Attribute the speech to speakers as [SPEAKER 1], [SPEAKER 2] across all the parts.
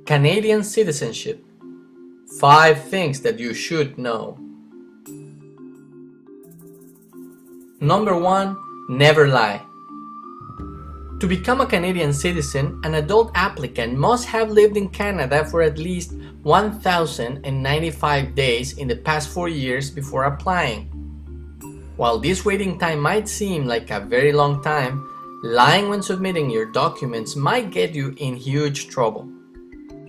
[SPEAKER 1] Canadian citizenship. 5 things that you should know. Number 1. Never lie. To become a Canadian citizen, an adult applicant must have lived in Canada for at least 1,095 days in the past 4 years before applying. While this waiting time might seem like a very long time, lying when submitting your documents might get you in huge trouble.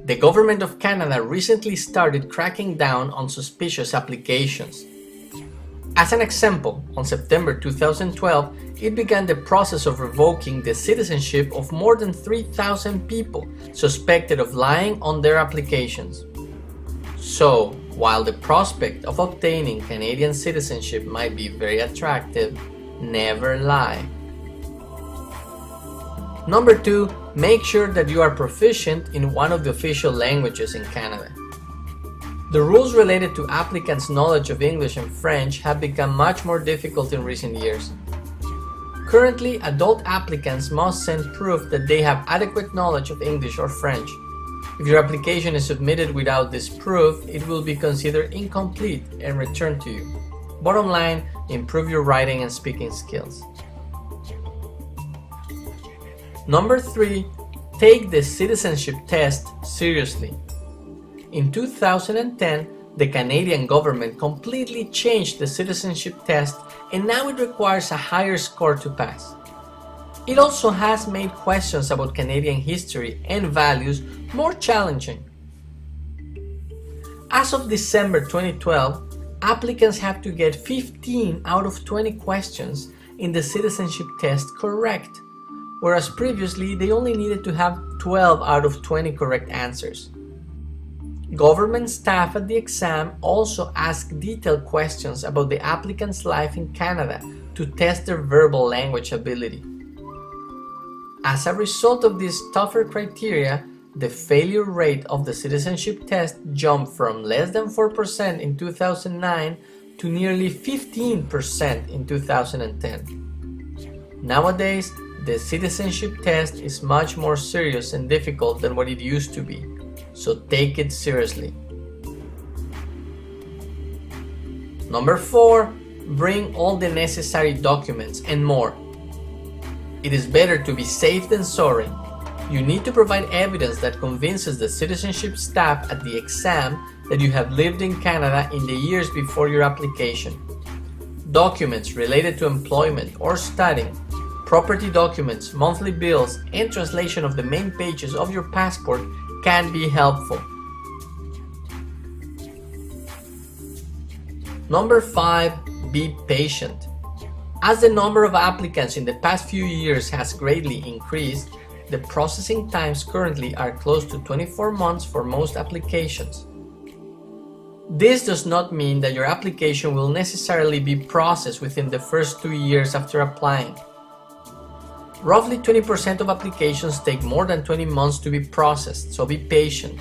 [SPEAKER 1] The Government of Canada recently started cracking down on suspicious applications. As an example, on September 2012, it began the process of revoking the citizenship of more than 3,000 people suspected of lying on their applications. So, while the prospect of obtaining Canadian citizenship might be very attractive, never lie. Number 2. Make sure that you are proficient in one of the official languages in Canada. The rules related to applicants' knowledge of English and French have become much more difficult in recent years. Currently, adult applicants must send proof that they have adequate knowledge of English or French. If your application is submitted without this proof, it will be considered incomplete and returned to you. Bottom line, improve your writing and speaking skills. Number 3. Take the citizenship test seriously. In 2010, the Canadian government completely changed the citizenship test, and now it requires a higher score to pass. It also has made questions about Canadian history and values more challenging. As of December 2012, applicants have to get 15 out of 20 questions in the citizenship test correct, whereas previously they only needed to have 12 out of 20 correct answers. Government staff at the exam also ask detailed questions about the applicant's life in Canada to test their verbal language ability. As a result of these tougher criteria, the failure rate of the citizenship test jumped from less than 4% in 2009 to nearly 15% in 2010. Nowadays, the citizenship test is much more serious and difficult than what it used to be, so take it seriously. Number 4. Bring all the necessary documents and more. It is better to be safe than sorry. You need to provide evidence that convinces the citizenship staff at the exam that you have lived in Canada in the years before your application. Documents related to employment or studying, property documents, monthly bills, and translation of the main pages of your passport can be helpful. Number 5. Be patient. As the number of applicants in the past few years has greatly increased, the processing times currently are close to 24 months for most applications. This does not mean that your application will necessarily be processed within the first 2 years after applying. Roughly 20% of applications take more than 20 months to be processed, so be patient.